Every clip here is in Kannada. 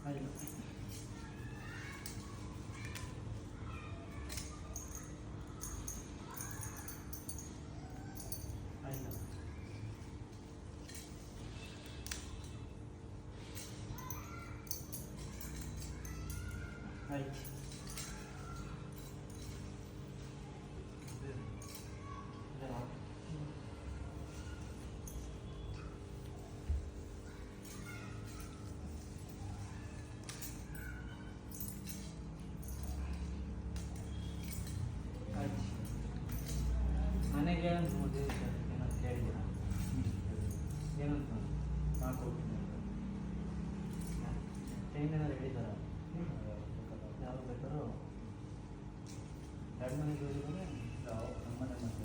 ಆಯಿತು. ಆಯಿತು. ಆಯ್ತು. ಮನೆಗೆ ನೋಡಿ ಏನಂತ ಕೇಳಿದ್ದೀರಾ? ಏನಂತ ಮಾಡ್ಕೊಡ್ತೀನಿ ಚೈನ್ ಏನಾದ್ರು ಹೇಳಿದಾರ? ಯಾರು ಬೇಕಾದ್ರೂ ಎರಡು ಮನೆಗೆ ಹೋಗಿದ್ರೆ ನಮ್ಮನೆ ಮತ್ತೆ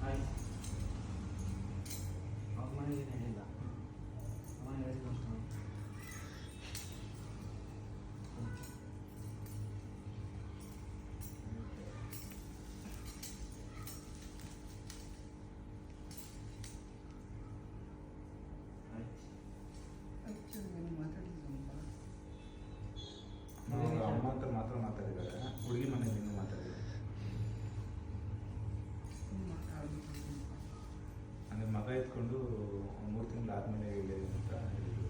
ಆಯ್ತು. ಅವ್ರ ಮನೆಗೆ ಹೇಳಿಲ್ಲ, ಮನೆ ಹೇಳಿಲ್ಲ. ಅಮ್ಮ ಅಂತ ಮಾತ್ರ ಮಾತಾಡಿದ್ದಾರೆ, ಹುಡುಗಿ ಮನೇಲಿ ಇನ್ನೂ ಮಾತಾಡಿದ್ದಾರೆ. ಅಂದರೆ ಮಗ ಎತ್ಕೊಂಡು 3 ತಿಂಗಳು ಆದಮೇಲೆ ಹೇಳಿ ಅಂತ ಹೇಳಿದ್ರು.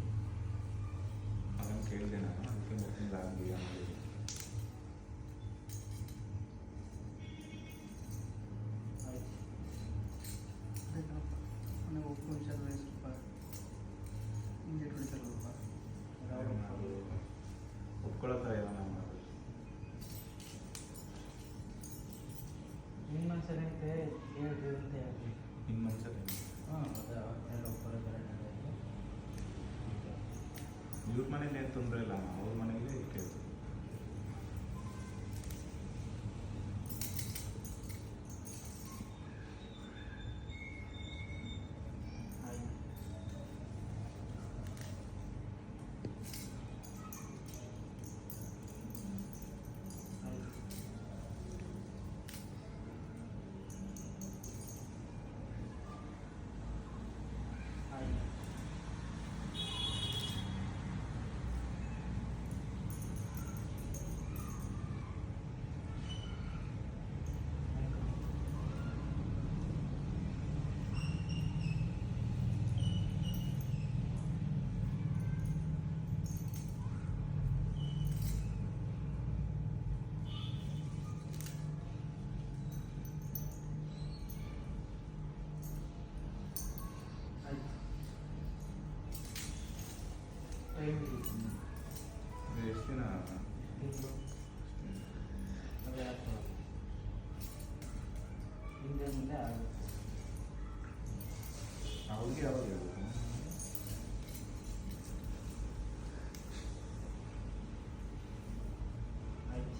ಮಗನ ಕೇಳಿದೆ ನಾನು, ಅದಕ್ಕೆ 3 ತಿಂಗಳು ಆಗಲಿ ಅಂತ ಹೇಳಿ. ಒಪ್ಕೊಳ್ಳೋ ಥರ ಏನೋ ನಾನು ಮಾಡೋದು. ನಿಮ್ಮ ಮನುಷ್ಯರಂತೆ ಹೇಳ್ತೀವಿ ಅಂತ ಹೇಳ್ತೀವಿ. ನಿಮ್ಮ ಮನುಷ್ಯರು ಹಾಂ, ಅದೇ ಎಲ್ಲ ಒಪ್ಕೊಳ್ಳೋ ಥರ ಇವ್ರ ಮನೇಲಿ ಏನು ತೊಂದರೆ ಇಲ್ಲ, ಅವ್ರ ಮನೇಲಿ ಕೇಳ್ತೀವಿ. ಎಷ್ಟು ದಿನ ಹಿಂದೆ ಮುಂದೆ ಆಗುತ್ತೆ. ಅವ್ರಿಗೆ ಯಾವಾಗ ಹೇಳೋದು? ಆಯ್ತು,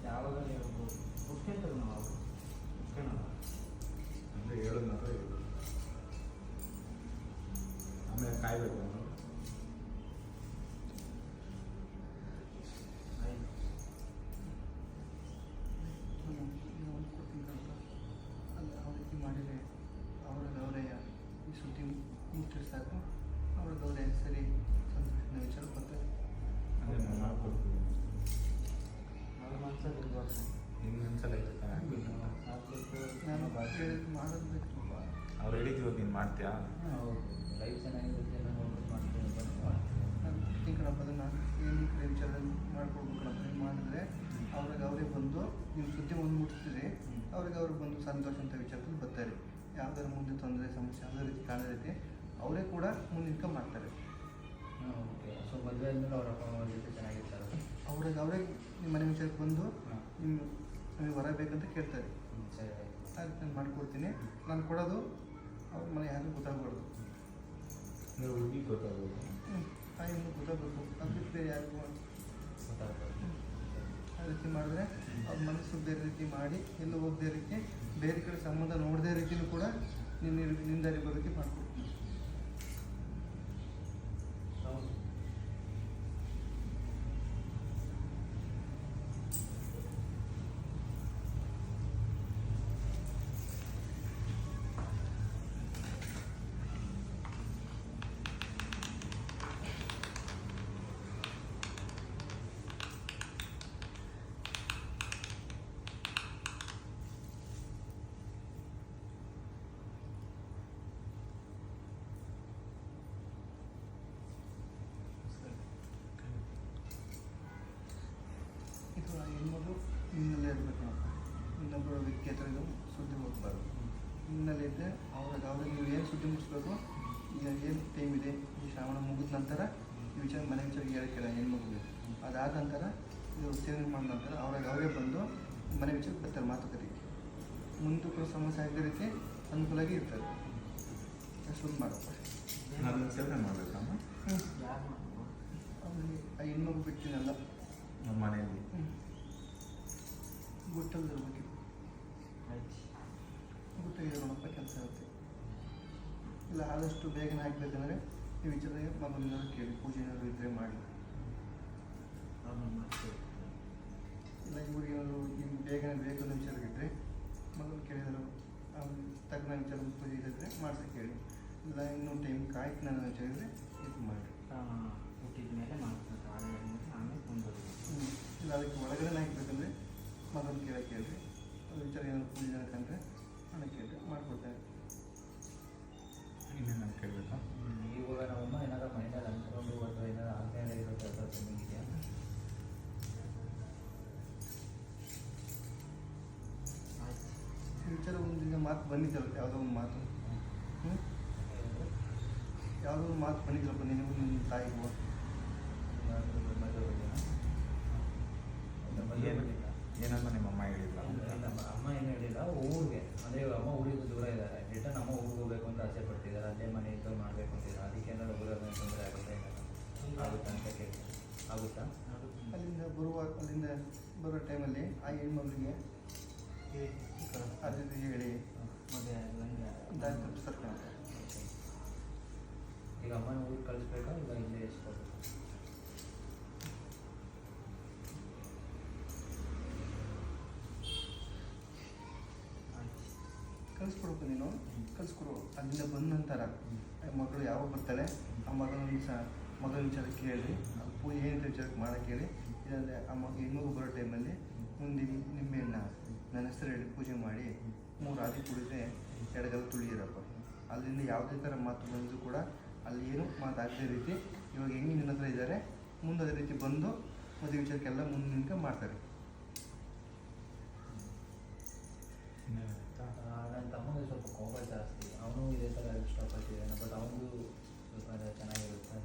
ಯಾವಾಗ ಹೇಳ್ಬೋದು ಮುಖ್ಯಂತರ ನಾವು ಮುಖ್ಯನಲ್ಲ ಅಂದರೆ ಹೇಳೋದ್ನಾರ ಹೇಳೋದು, ಆಮೇಲೆ ಕಾಯಬೇಕು ಅಂತ. ಮಾಡಿದರೆ ಅವರ ಗೌರಯ ಈ ಸುದ್ದಿ ಮುಟ್ಟಿದ್ರೆ ಸಾಕು, ಅವರ ಗೌರಯ ಸರಿ ಸಂತೋಷದ ವಿಚಾರ ಬರ್ತಾರೆ. ಅಂದರೆ ನಾನು ಮಾಡ್ಕೊಡ್ತೀನಿ. ಅವ್ರ ಮನಸ್ಸಲ್ಲಿ ಇರ್ಬೋದು. ನಿಮ್ಮ ಮನಸ್ಸಲ್ಲಿ ಐತೆ ನಾನು ಮಾಡೋದು ಬೇಕು. ಅವ್ರು ಹೇಳಿದ್ದೀವಿ ನೀನು ಮಾಡ್ತೀಯಾ? ಹೌದು, ಲೈಫ್ ಚೆನ್ನಾಗಿರುತ್ತೆ ಎಲ್ಲ ನೋಡ್ಬಿಟ್ಟು ಮಾಡ್ತೀನಿ. ನಾನು ಕಣಪ್ಪ, ಅದನ್ನು ಏನು ಕಡೆ ವಿಚಾರದಲ್ಲಿ ಮಾಡ್ಕೊಡ್ಬೇಕಪ್ಪ. ನೀವು ಮಾಡಿದ್ರೆ ಅವ್ರಿಗೆ ಅವರೇ ಬಂದು ನಿಮ್ಮ ಸುದ್ದಿ ಒಂದು ಮುಟ್ಟಿಸಿದ್ರೆ ಅವ್ರಿಗೆ ಅವ್ರಿಗೆ ಬಂದು ಸಂತೋಷ ಅಂತ ವಿಚಾರದಲ್ಲಿ ಬರ್ತಾರೆ. ಯಾವ್ದಾರ ಮುಂದೆ ತೊಂದರೆ ಸಮಸ್ಯೆ ಯಾವುದೇ ರೀತಿ ಕಾಣೋ ರೀತಿ ಅವರೇ ಕೂಡ ಮುಂದಿನ ಮಾಡ್ತಾರೆ. ಓಕೆ, ಸೊ ಮದುವೆ ಆದಮೇಲೆ ಅವ್ರ ಅಪ್ಪ ಅಮ್ಮ ಜೊತೆ ಚೆನ್ನಾಗಿರ್ತಾರೆ. ಅವ್ರಿಗೆ ಅವರೇ ನಿಮ್ಮ ಮನೆ ವಿಚಾರಕ್ಕೆ ಬಂದು ನಿಮ್ಮ ನಮಗೆ ಹೊರ ಬೇಕಂತ ಕೇಳ್ತಾರೆ. ಸರಿ, ಅದಕ್ಕೆ ನಾನು ಮಾಡಿಕೊಡ್ತೀನಿ. ನಾನು ಕೊಡೋದು ಅವ್ರ ಮನೆ ಯಾರಿಗೂ ಗೊತ್ತಾಗಬಾರ್ದು. ನೀವು ಹುಡುಗಿ ಗೊತ್ತಾಗೋದು ತಾಯಿಯನ್ನು ಗೊತ್ತಾಗಬೇಕು, ಅದು ಬಿಟ್ಟು ಬೇರೆ ಯಾರಿಗೂ ಗೊತ್ತಾಗ್ಬೋದು. ಆ ರೀತಿ ಮಾಡಿದ್ರೆ ಅವ್ರ ಮನಸ್ಸು ಬೇರೆ ರೀತಿ ಮಾಡಿ ಎಲ್ಲೂ ಹೋಗದೇ ರೀತಿ ಬೇರೆ ಕಡೆ ಸಂಬಂಧ ನೋಡದೇ ರೀತಿಯೂ ಕೂಡ ನಿಂದಾರಿ ಬರೋಕ್ಕೆ ಮಾಡಿಕೊಡ್ತೀನಿ. ಹೌದು. ಹೆಣ್ಮಗು ನಿನ್ನಲ್ಲೇ ಇರಬೇಕಪ್ಪ. ಇನ್ನೊಬ್ಬರ ವ್ಯಕ್ತಿ ಹತ್ರ ಇದು ಸುದ್ದಿ ಹೋಗ್ಬಾರ್ದು. ನಿನ್ನಲ್ಲೇ ಇದ್ದರೆ ಅವ್ರಿಗೆ ನೀವು ಏನು ಸುದ್ದಿ ಮುಗಿಸ್ಬೇಕು, ಈಗ ಏನು ಟೈಮ್ ಇದೆ, ಈ ಶ್ರಾವಣ ಮುಗಿದ ನಂತರ ಈ ವಿಚಾರ ಮನೆ ವಿಚಾರಕ್ಕೆ ಹೇಳಕ್ಕಿಲ್ಲ ಹೆಣ್ಮಗುಗೆ. ಅದಾದ ನಂತರ ಇದು ಸೇವನೆ ಮಾಡಿದ ನಂತರ ಅವರೇ ಬಂದು ಮನೆ ವಿಚಾರಕ್ಕೆ ಬರ್ತಾರೆ ಮಾತುಕತೆಗೆ. ಮುಂದಕ್ಕೂ ಸಮಸ್ಯೆ ಆಗದ ರೀತಿ ಅನುಕೂಲವಾಗಿ ಇರ್ತಾರೆ. ಅಷ್ಟೊಂದು ಮಾಡಪ್ಪ. ಅದನ್ನು ಸೇವನೆ ಮಾಡಬೇಕಮ್ಮ ಅವನಿಗೆ ಆ ಹೆಣ್ಮಗು ಬಿಟ್ಟಿನಲ್ಲ ನಮ್ಮ ಮನೆಯಲ್ಲಿ. ಗುಟ್ಟಲ್ಲಿ ಇರ್ಬೇಕಿತ್ತು. ಗುಟ್ಟಾಗಿದೆ ನೋಡಪ್ಪ, ಕೆಲಸ ಇರುತ್ತೆ. ಇಲ್ಲ ಆದಷ್ಟು ಬೇಗನೆ ಹಾಕಬೇಕಂದ್ರೆ ಈ ವಿಚಾರದಾಗ ಮಗನಿಂದ ಕೇಳಿ, ಪೂಜೆ ಏನಾದ್ರು ಇದ್ದರೆ ಮಾಡಿ. ಇಲ್ಲ ಇವ್ರಿಗೆ ಏನಾದ್ರು ನಿಮ್ಗೆ ಬೇಗನೆ ಬೇಕು ಅನ್ನೋ ವಿಚಾರಗಿದ್ದರೆ ಮಗನ ಕೇಳಿದರು ತಗ್ನ ವಿಚಾರ ಪೂಜೆ ಇದ್ದರೆ ಮಾಡ್ಸಕ್ಕೆ ಹೇಳಿ. ಇಲ್ಲ ಇನ್ನೂ ಟೈಮ್ ಕಾಯ್ತು ನನ್ನ ವಿಚಾರ ಇದ್ದರೆ ಇದು ಮಾಡಿ. ಹುಟ್ಟಿದ ಮೇಲೆ ಮಾಡ್ತಾರೆ, ಆಮೇಲೆ ಮುಂದುವರಿದು. ಇಲ್ಲ ಅದಕ್ಕೆ ಒಳಗಡೆ ಹಾಕಬೇಕಂದ್ರೆ ಮಗನ ಕೇಳಕ್ಕೆ ಹೇಳ್ರಿ. ಅದು ವಿಚಾರ ಏನಾದ್ರು ಪೂಜೆ ಕಂಡ್ರೆ ಹಣ ಕೇಳಿ ಮಾಡಿಕೊಡ್ತಾರೆ. ಇನ್ನೇನು ಕೇಳಬೇಕಾ? ಇವಾಗ ನಮ್ಮಮ್ಮ ಏನಾದ್ರು ಮೈಂಡಲ್ಲಿ ಅಂದ್ಕೊಂಡು ಅಥವಾ ಏನಾದ್ರು ಆಜ್ಞೆ ಇರುತ್ತೆ ಅಥವಾ ಚೆನ್ನಾಗಿದೆಯಾ? ಈ ವಿಚಾರ ಒಂದಿನ ಮಾತು ಬಂದಿದ್ದಲ್ಲ, ಯಾವುದೋ ಒಂದು ಮಾತು ಯಾವುದೋ ಒಂದು ಮಾತು ಬಂದಿದ್ದಲ್ಲಪ್ಪ ನಿನಗೂ ನಿಮ್ಮ ತಾಯಿಗೂ. ಏನಮ್ಮ ನಿಮ್ಮಮ್ಮ ಹೇಳಿಲ್ಲ? ಅಮ್ಮ ಏನು ಹೇಳಿಲ್ಲ, ಊರಿಗೆ ಅಂದರೆ ಅಮ್ಮ ಊರಿಗೆ ದೂರ ಇದ್ದಾರೆ. ರಿಟರ್ನ್ ಅಮ್ಮ ಊರಿಗೆ ಹೋಗ್ಬೇಕು ಅಂತ ಆಸೆ ಪಡ್ತಿದ್ದಾರೆ. ಅಲ್ಲೇ ಮನೆ ಇದ್ದು ಮಾಡಬೇಕು ಅಂತಿದ್ದಾರೆ. ಅದಕ್ಕೆ ಏನಾದ್ರು ಊರಲ್ಲಿ ತೊಂದರೆ ಆಗುತ್ತೆ, ಆಗುತ್ತಾ ಅಂತ ಕೇಳಿ. ಆಗುತ್ತಾ? ಅಲ್ಲಿಂದ ಬರೋ ಟೈಮಲ್ಲಿ ಆ ಹೆಣ್ಮಗಳಿಗೆ ಅದು ಹೇಳಿ ದಾರಿ ತಪ್ಪಿಸ್ತಾರೆ. ಈಗ ಅಮ್ಮನ ಊರಿಗೆ ಕಳಿಸ್ಬೇಕಾ ಇಲ್ಲ ಇಲ್ಲೇ ಇಸ್ಕೊಬೇಕು? ಕಳಿಸ್ಕೊಡ್ಬೇಕು. ನೀನು ಕಳಿಸ್ಕೊಡು. ಅಲ್ಲಿಂದ ಬಂದ ನಂತರ ಮಗಳು ಯಾವಾಗ ಬರ್ತಾಳೆ ಆ ಮಗನ ವಿಚಾರಕ್ಕೆ ಕೇಳಿ, ಪೂಜೆ ಏನಿದೆ ವಿಚಾರಕ್ಕೆ ಮಾಡೋಕ್ಕೆ ಹೇಳಿ. ಇಲ್ಲಾಂದರೆ ಆ ಹೆಣ್ಮಗು ಬರೋ ಟೈಮಲ್ಲಿ ಮುಂದೆ ನಿಂಬೆಹಣ್ಣ ನನ್ನ ಹೆಸರು ಹೇಳಿ ಪೂಜೆ ಮಾಡಿ 3 ಆದಿ ಕುಡಿದ್ರೆ ಎಡಗಲ್ ತುಳಿಯಿರಪ್ಪ. ಅಲ್ಲಿಂದ ಯಾವುದೇ ಥರ ಮಾತು ಬಂದರೂ ಕೂಡ ಅಲ್ಲಿ ಏನು ಮಾತಾಗದೇ ರೀತಿ ಇವಾಗ ಹೆಂಗೆ ನಿನ್ನ ಹತ್ರ ಇದ್ದಾರೆ ಮುಂದೆ ಅದೇ ರೀತಿ ಬಂದು ಮದುವೆ ವಿಚಾರಕ್ಕೆಲ್ಲ ಮುಂದೆ ನಿಂತ್ಕ ಮಾಡ್ತಾರೆ. ನನ್ನ ತಮ್ಮಗೆ ಸ್ವಲ್ಪ ಕೋಪ ಜಾಸ್ತಿ. ಅವನು ಇದೇ ಥರ ಇಷ್ಟಪಟ್ಟಿದ್ದಾನೆ, ಬಟ್ ಅವನಿಗೂ ಸ್ವಲ್ಪ ಚೆನ್ನಾಗಿರುತ್ತೆ.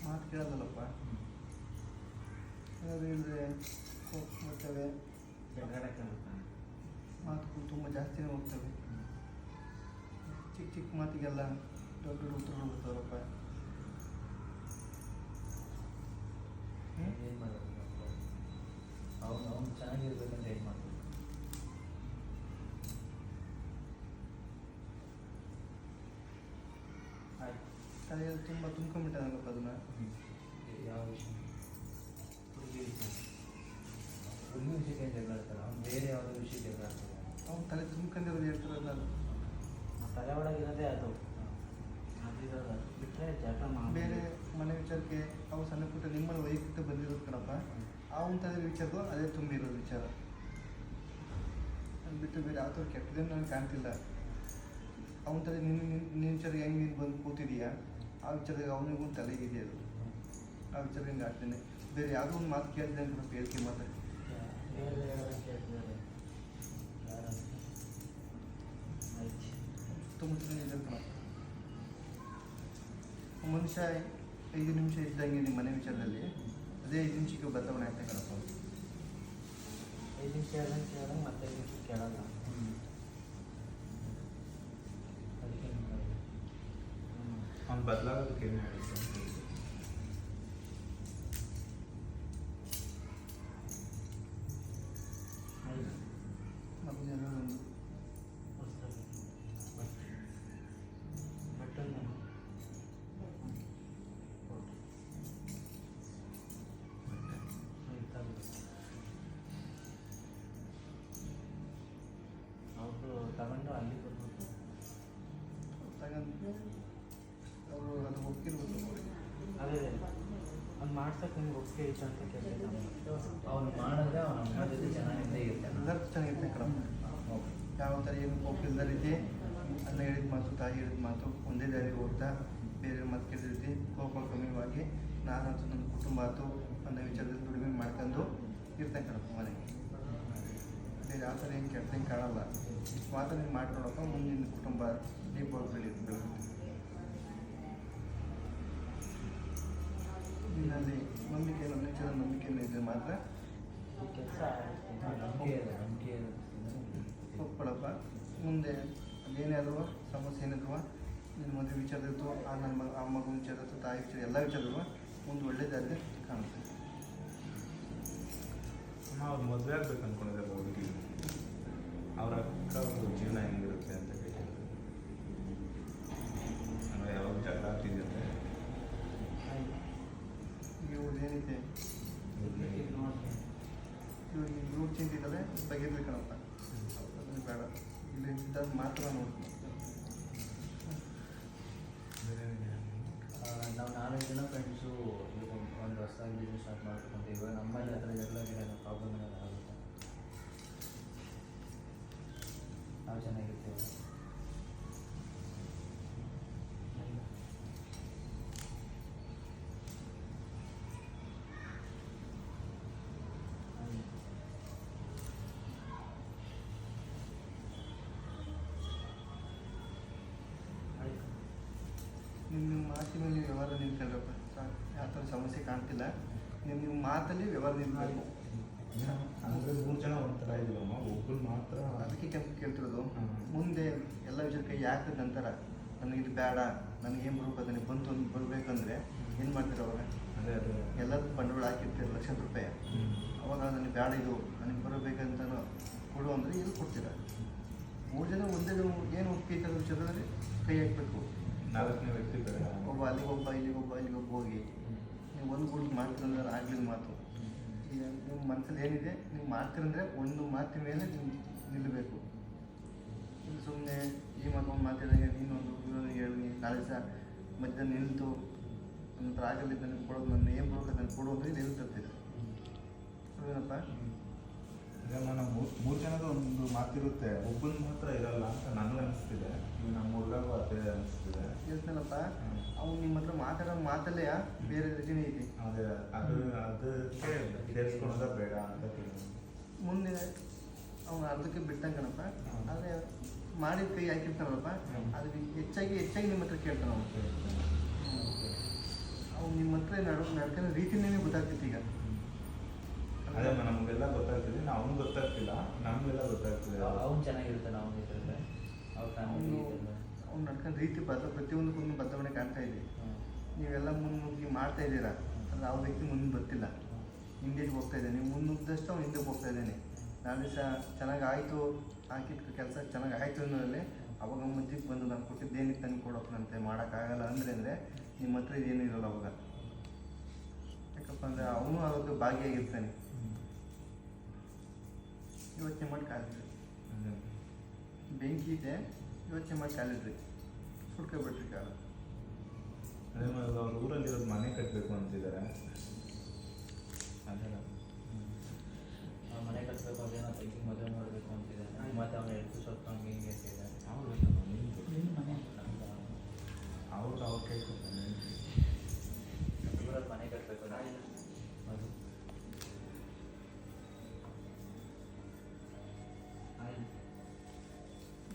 ಮಾತು ಕೇಳೋದಲ್ಲಪ್ಪ. ಏನಾದ್ರು ಹೇಳಿದ್ರೆ ಕೋಪ ಬರ್ತವೆ, ಮಾತುಗಳು ತುಂಬ ಜಾಸ್ತಿನೇ ಹೋಗ್ತವೆ. ಚಿಕ್ಕ ಚಿಕ್ಕ ಮಾತಿಗೆಲ್ಲ ದೊಡ್ಡ ದೊಡ್ಡ ಉತ್ತರಗಳು ಬರ್ತಾವಲ್ಲಪ್ಪ. ಏನು ಮಾಡೋದು? ಅವನು ಚೆನ್ನಾಗಿರ್ಬೇಕಂತ ಏನು ಮಾಡ್ಬೇಕು? ತಲೆಯಲ್ಲಿ ತುಂಬ ತುಂಬ್ಕೊಂಡ್ಬಿಟ್ಟಾನಲ್ಲಪ್ಪ ಅದನ್ನು. ಯಾವ ವಿಷಯ? ಹುಡುಗಿ ವಿಷಯಕ್ಕೆ ಜಗಳ ಆಡ್ತಾರೆ. ಅವ್ನು ಬೇರೆ ಯಾವುದೋ ವಿಷಯಕ್ಕೆ ಜಗಳ ಆಡ್ತಾರೆ. ಅವ್ನು ತಲೆ ತುಂಬ್ಕೊಂಡಿರೋದು ಹೇಳ್ತಾರೆ ನಾನು. ತಲೆ ಒಳಗಿರೋದೇ ಅದು ಬಿಟ್ಟರೆ ಜಗಳ ಬೇರೆ ಮನೆ ವಿಚಾರಕ್ಕೆ ಅವು ಸಣ್ಣ ಪುಟ್ಟ ನಿಮ್ಮಲ್ಲಿ ವೈಯಕ್ತಿಕ ಬಂದಿರೋದು ಕಣಪ್ಪ. ಅವನ ತಲೆ ವಿಚಾರಗಳು ಅದೇ ತುಂಬಿರೋದು ವಿಚಾರ. ಅದು ಬಿಟ್ಟು ಬೇರೆ ಯಾವ ಥರ ಕೆಟ್ಟದೇನು ನನಗೆ ಕಾಣ್ತಿಲ್ಲ. ಅವನ ತಲೆ ನಿನ್ನ ವಿಚಾರಕ್ಕೆ ಹೆಂಗೆ ನೀನು ಬಂದು ಕೂತಿದೀಯಾ ಆ ವಿಚಾರದಾಗ ಅವನಿಗೂ ತಲೆಗಿದೆ ಅದು. ಆ ವಿಚಾರ ಹಿಂಗೆ ಆಗ್ತೇನೆ. ಬೇರೆ ಯಾವುದೋ ಒಂದು ಮಾತು ಕೇಳಿದೆ ಅಂತ ಹೇಳಿಕೆ ಮಾತಾಡಿ ಸುತ್ತಮುತ್ತಲೇ ಇದೆ ಕಣಪ್ಪ. ಮನುಷ್ಯ 5 ನಿಮಿಷ ಇದ್ದಂಗೆ ನಿಮ್ಮ ಮನೆ ವಿಚಾರದಲ್ಲಿ ಅದೇ 5 ನಿಮಿಷಕ್ಕೆ ಬದಲಾವಣೆ ಆಗ್ತಾ ಕಣಪ್ಪ. 5 ನಿಮಿಷ ಕೇಳಿದಂಗೆ ಮತ್ತೆ 5 ನಿಮಿಷ ಕೇಳಲ್ಲ. ಅದಕ್ಕೆ ಅವ್ನು ಬದಲಾಗೋದಕ್ಕೆ ಏನು ಹೇಳಿದ್ರು? ಮೊದಲು ಒಂದು ಅವರು ತಗೊಂಡು ಅಲ್ಲಿ ಬರ್ಬೇಕು. ತಗೊಂಡು ಅವರು ಅದು ಒಪ್ಪಿರ್ಬೇಕು. ಅದೇ ಅದು ಮಾಡ್ಸಕ್ಕೆ ನಿಮ್ಗೆ ಒಪ್ಪಿಗೆ ಐತೆ ಅಂತ ಕೇಳಿದೆ. ಅವನು ಮಾಡಿದ್ರೆ ಅವನ ಅಮ್ಮ ಜೊತೆ ಚೆನ್ನಾಗಿದ್ದೇ ಇರ್ತಾನೆ. ಎಲ್ಲರೂ ಚೆನ್ನಾಗಿರ್ಬೇಕು ಕಣಪ್ಪ. ಯಾವ ಥರ ಏನು ಒಪ್ಪಿಲ್ಲದ ರೀತಿ ಅಣ್ಣ ಹೇಳಿದ ಮಾತು ತಾಯಿ ಹೇಳಿದ ಮಾತು ಒಂದೇ ದಾರಿ ಹೋಗ್ತಾ ಬೇರೆ ಮತ್ತೆ ಕೇಳಿದ್ರಿ ಕೋಪ ಕಮ್ಮಿಯಾಗಿ ನಾನಂತೂ ನನ್ನ ಕುಟುಂಬ ಆಯ್ತು ಅನ್ನೋ ವಿಚಾರದಲ್ಲಿ ದುಡಿಮೆ ಮಾಡ್ಕೊಂಡು ಇರ್ತೇನೆ ಕಣಪ್ಪ ಮನೆಗೆ. ಬೇರೆ ಯಾವ ಥರ ಏನು ಕೆಟ್ಟ ಹಿಂಗೆ ಕಾಣಲ್ಲ. ಮಾತ್ರ ನೀನು ಮಾಡ್ಕೊಳಪ್ಪ, ಮುಂದಿನ ಕುಟುಂಬ ದೀಪವಾಗಿ ಬೆಳೆಯುತ್ತೆ. ನಿನ್ನಲ್ಲಿ ನಂಬಿಕೆ ನನ್ನ ವಿಚಾರ ನಂಬಿಕೆಯನ್ನು ಇದ್ರೆ ಮಾತ್ರ ಕೆಲಸ ನಂಬಿಕೆ ಒಪ್ಕೊಳಪ್ಪ. ಮುಂದೆ ಅದೇನೇ ಆದರೂ ಸಮಸ್ಯೆ ಏನಿದ್ರು ನಿನ್ನ ಮದುವೆ ವಿಚಾರದಿತ್ತು, ನನ್ನ ಆ ಮಗು ವಿಚಾರದಿತ್ತು, ತಾಯಿ ವಿಚಾರ ಎಲ್ಲ ವಿಚಾರದ್ರು ಮುಂದೆ ಒಳ್ಳೇದಾದರೆ ಕಾಣುತ್ತೆ. ಅವ್ರು ಮದುವೆ ಆಗ್ಬೇಕು ಅಂದ್ಕೊಂಡಿದ್ದಾರೆ ಹುಡುಗಿ. ಅವ್ರ ಅಕ್ಕ ಅವ್ರ ಜೀವನ ಹೆಂಗಿರುತ್ತೆ ಅಂತ ಕೇಳಿದ್ರು. ಅಂದರೆ ಯಾವಾಗ ಜಗಳ ಆಗ್ತಿದ್ದಂತೆ ಇವ್ರದ್ದೇನೈತೆ ಇವಾಗ ಇವ್ರು ಚಿಂತಿದ್ದಲ್ಲೇ ಬಗೆರ್ಲಿ ಕಣಪ್ಪ. ಅದನ್ನು ಬೇಡ, ಇಲ್ಲಿ ಇದ್ದಾಗ ಮಾತ್ರ ನೋಡ್ತೀನಿ. ನಾವು 4 ಜನ ಫ್ರೆಂಡ್ಸು ಒಂದು ಹೊಸದಾಗಿ ಬಿಸ್ನೆಸ್ ಸ್ಟಾರ್ಟ್ ಮಾಡ್ಬೇಕಂತ ಇವಾಗ ನಮ್ಮಲ್ಲಿ ಹತ್ರ ಜಗಳ ಪ್ರಾಬ್ಲಮ್ ಏನಾದ್ರು ಆಗುತ್ತೆ. ನಾವು ಚೆನ್ನಾಗಿರ್ತೀವಿ. ನಿಮ್ಮ ಮಾತಿನ ಮೇಲೆ ವ್ಯವಹಾರ ನಿಲ್ಕಲ್ರಪ್ಪ. ಯಾವ ಥರ ಸಮಸ್ಯೆ ಕಾಣ್ತಿಲ್ಲ. ನಿಮ್ಮ ಮಾತಲ್ಲಿ ವ್ಯವಹಾರ ನಿಲ್ಬೇಕು. ಅಂದರೆ 3 ಜನ ಒಂಥರ ಇದ್ದೀವಮ್ಮ, ಒಬ್ಬರು ಮಾತ್ರ ಅದಕ್ಕೆ ಕೇಳ್ತಿರೋದು. ಮುಂದೆ ಎಲ್ಲ ವಿಚಾರ ಕೈ ಹಾಕಿದ ನಂತರ ನನಗಿದು ಬೇಡ, ನನಗೇನು ಬರಬೇಕು ಅದನ್ನು ಬಂತು ಅಂತ ಬರಬೇಕಂದ್ರೆ ಏನು ಮಾಡ್ತೀರ ಅವಾಗ? ಅದೇ ಅದು ಎಲ್ಲದಕ್ಕೂ ಬಂಡವಾಳ ಹಾಕಿರ್ತೀರ ಲಕ್ಷಾಂತರ ರೂಪಾಯಿ. ಅವಾಗ ನನಗೆ ಬೇಡ, ಇದು ನನಗೆ ಬರಬೇಕಂತ ಕೊಡು ಅಂದರೆ ಎಲ್ಲಿ ಕೊಡ್ತೀರ? 3 ಜನ ಒಂದೇ ಏನು ಒಪ್ಪಿಗೆ ವಿಚಾರದಲ್ಲಿ ಕೈ ಹಾಕಬೇಕು. 4ನೇ ವ್ಯಕ್ತಿ ಬೇಡ. ಒಬ್ಬ ಅಲ್ಲಿಗೊಬ್ಬ ಇಲ್ಲಿಗೊಬ್ಬ ಹೋಗಿ ನೀವು ಒಂದು ಗುಡ್ ಮಾಡ್ತೀರಂದ್ರೆ ಆಗಲಿಲ್ಲ ಮಾತು. ಈಗ ನಿಮ್ಮ ಮನಸ್ಸಲ್ಲಿ ಏನಿದೆ ನೀವು ಮಾಡ್ತೀರಂದರೆ ಒಂದು ಮಾತಿನ ಮೇಲೆ ನೀವು ನಿಲ್ಲಬೇಕು. ಸುಮ್ಮನೆ ಈ ಮಗ ಮಾತಾಡಿದಾಗ ಇನ್ನೊಂದು ಹೇಳಿ ನಾಳೆ ಸಹ ಮಧ್ಯಾಹ್ನ ನಿಂತು ನಂತರ ಆಗಲಿದ್ದ ನನಗೆ ಕೊಡೋದು, ನನ್ನ ಏನು ಬರೋದು ಅದನ್ನು ಕೊಡು ಅಂದರೆ ನಿಲ್ತಿರ್ತೀರ. ಏನಪ್ಪ ಈಗ ನಾವು 3 ಜನದ ಒಂದು ಮಾತಿರುತ್ತೆ, ಒಬ್ಬನ ಮಾತ್ರ ಇರಲ್ಲ ಅಂತ ನನಗೆ ಅನಿಸ್ತಿದೆ. ಈಗ ನಮ್ಮ ಹುಡುಗಾಗೂ ಅದೇ ಅನಿಸ್ತಿದೆ. ಹೇಳ್ತಾನಪ್ಪ, ಅವ್ನು ನಿಮ್ಮ ಹತ್ರ ಮಾತಾಡೋ ಮಾತಲ್ಲೇ ಬೇರೆ ರೀತಿನೇ ಐತಿ. ಅದೇ ಅದಕ್ಕೆ ಸೇರಿಸ್ಕೊಳ್ಳೋದ ಬೇಡ ಅಂತ ಕೇಳಿ ಮುಂದೆ ಅವ್ನು ಅರ್ಧಕ್ಕೆ ಬಿಟ್ಟಂಗನಪ್ಪ. ಆದರೆ ಮಾಡಿದ ಕೈ ಹಾಕಿರ್ತಾನಲ್ಲಪ್ಪ, ಅದಕ್ಕೆ ಹೆಚ್ಚಾಗಿ ನಿಮ್ಮ ಹತ್ರ ಕೇಳ್ತಾನ. ಅವ್ನು ನಿಮ್ಮ ಹತ್ರ ನಡ್ಕೊಂಡು ರೀತಿನೇ ಗೊತ್ತಾಗ್ತೈತಿ. ಈಗ ಅದೇ ನಮಗೆಲ್ಲ ಗೊತ್ತಾಗ್ತಿದೆ, ಅವ್ನು ಗೊತ್ತಾಗ್ತಿಲ್ಲ, ನಮಗೆಲ್ಲ ಗೊತ್ತಾಗ್ತಿದೆ. ಅವ್ನು ಚೆನ್ನಾಗಿರ್ತಾನೆ, ಅವ್ನು ಇದ್ರೆ ಅವ್ನು ನಡ್ಕೊಂಡು ರೀತಿ ಪ್ರತಿಯೊಂದಕ್ಕೂ ಬದಲಾವಣೆ ಕಾಣ್ತಾ ಇದೆ. ನೀವೆಲ್ಲ ಮುನ್ನುಗ್ಗಿ ಮಾಡ್ತಾ ಇದ್ದೀರಾ ಅಂದರೆ ಅವ್ರ ವ್ಯಕ್ತಿ ಮುಂದೆ ಬರ್ತಿಲ್ಲ, ಹಿಂದೆಗೆ ಹೋಗ್ತಾ ಇದೆ. ನೀವು ಮುನ್ನುಗ್ದಷ್ಟು ಅವ್ನು ಹಿಂದೆಗೆ ಹೋಗ್ತಾ ಇದ್ದಾನೆ. ನಾಳೆ ದಿವಸ ಚೆನ್ನಾಗಿ ಆಯಿತು, ಹಾಕಿದ ಕೆಲಸ ಚೆನ್ನಾಗಿ ಆಯಿತು ಅನ್ನೋದ್ರಲ್ಲಿ ಅವಾಗ ಮುಂಚೆಗೆ ಬಂದು ನಾನು ಕೊಟ್ಟಿದ್ದೇನಿತ್ತು ನನಗೆ ಕೊಡೋಕ್ಕಂತೆ ಮಾಡೋಕ್ಕಾಗಲ್ಲ ಅಂದರೆ ನಿಮ್ಮ ಹತ್ರ ಇದೇನು ಇರೋಲ್ಲ ಅವಾಗ. ಯಾಕಪ್ಪ ಅಂದರೆ ಅವನು ಅವಾಗ ಭಾಗಿಯಾಗಿರ್ತಾನೆ. ಯೋಚನೆ ಮಾಡಿ ಕಾಲಿಡ್ರಿ. ಬೆಂಕಿ ಇದೆ, ಯೋಚನೆ ಮಾಡಿ ಕಾಲಿಡ್ರಿ, ಸುಡ್ಕೊಬಿಟ್ರಿ ಕಾಲ. ಅದೇ ಅವ್ರ ಊರಲ್ಲಿರೋದು ಮನೆ ಕಟ್ಟಬೇಕು ಅಂತಿದ್ದಾರೆ. ಅದೆಲ್ಲ ಮನೆ ಕಟ್ಟಬೇಕು ಅಂದ್ರೆ ನಾವು ತಂಗಿ ಮದುವೆ ಮಾಡಬೇಕು ಅಂತಿದ್ದಾರೆ. ಮತ್ತು ಅವ್ನು ಎಷ್ಟು ಸ್ವಲ್ಪ ಹಂಗೆ ಹಿಂಗೆ ಅಂತಿದ್ದಾರೆ. ಅವ್ರು ಕೇಳ್ಕೊತಾನೆ ಊರಲ್ಲಿ ಮನೆ ಕಟ್ಟಬೇಕು ಅದು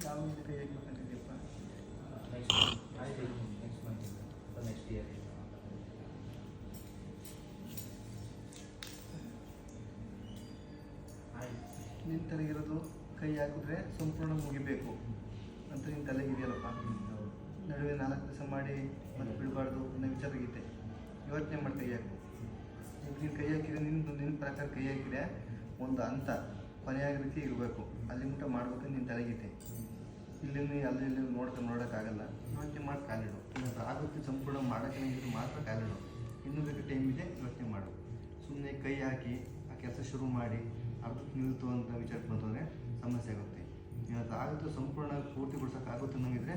ಯಾವ ಕೈ ಹಾಕ್ಬೇಕಂತಿದ್ದೀಯಪ್ಪ? ನೆಕ್ಸ್ಟ್ ಮಂತ್ ಅಥವಾ ನೆಕ್ಸ್ಟ್ ಇಯರ್. ನಿನ್ನ ತಲೆಗಿರೋದು ಕೈ ಹಾಕಿದ್ರೆ ಸಂಪೂರ್ಣ ಮುಗಿಬೇಕು ಅಂತ ನಿನ್ನ ತಲೆಗಿದೆಯಲ್ಲಪ್ಪ. ನಡುವೆ 4 ದಿವಸ ಮಾಡಿ ಮತ್ತೆ ಬಿಡಬಾರ್ದು ಅನ್ನೋ ವಿಚಾರ ಗೀತೆ ಯೋಚನೆ ಮಾಡಿ ಕೈ ಹಾಕು. ಈಗ ನೀನು ಕೈ ಹಾಕಿದ್ರೆ ನಿನ್ನ ಪ್ರಕಾರ ಕೈ ಹಾಕಿದ್ರೆ ಒಂದು ಹಂತ ಕೊನೆಯಾಗ ರೀತಿ ಇರಬೇಕು, ಅಲ್ಲಿ ಮುಟ್ಟ ಮಾಡಬೇಕು ನಿನ್ನ ತಲೆಗೀತೆ. ಇಲ್ಲಿ ಅಲ್ಲಿ ನೋಡೋಕ್ಕಾಗಲ್ಲ. ಯೋಚನೆ ಮಾಡಿ ಕಾಲಿಡು. ಆಗುತ್ತೆ ಸಂಪೂರ್ಣ ಮಾಡೋಕ್ಕೆ ಮಾತ್ರ ಕಾಲಿಡು. ಇನ್ನೂ ಬೇಕು ಟೈಮ್ ಇದೆ, ಯೋಚನೆ ಮಾಡು. ಸುಮ್ಮನೆ ಕೈ ಹಾಕಿ ಆ ಕೆಲಸ ಶುರು ಮಾಡಿ ಅರ್ಧಕ್ಕೆ ನಿಲ್ತು ಅಂತ ವಿಚಾರಕ್ಕೆ ಬಂತಂದರೆ ಸಮಸ್ಯೆ ಆಗುತ್ತೆ. ಇವತ್ತು ಆಗುತ್ತೆ ಸಂಪೂರ್ಣ ಪೂರ್ತಿ ಬಿಡ್ಸೋಕ್ಕಾಗುತ್ತೆ ಅನ್ನೋಂಗಿದ್ರೆ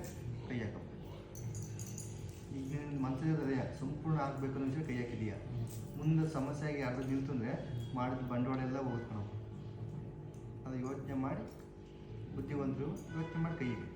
ಕೈ ಹಾಕಪ್ಪ. ಈಗ ನಿನ್ನ ಮನಸ್ಸಲ್ಲಿ ಸಂಪೂರ್ಣ ಆಗಬೇಕು ಅನ್ನೋ ವಿಷಯ ಕೈ ಹಾಕಿದೀಯಾ. ಮುಂದೆ ಸಮಸ್ಯೆ ಆಗಿ ಅರ್ಧ ನಿಲ್ತು ಅಂದರೆ ಮಾಡಿದ ಬಂಡವಾಳ ಎಲ್ಲ ಹೋಗ್ತಾನಪ್ಪ. ಅದು ಯೋಚನೆ ಮಾಡಿ ಬುದ್ಧಿವಂತರು ಯೋಚನೆ ಮಾಡಿ ಕೈ ಹಾಕಿ.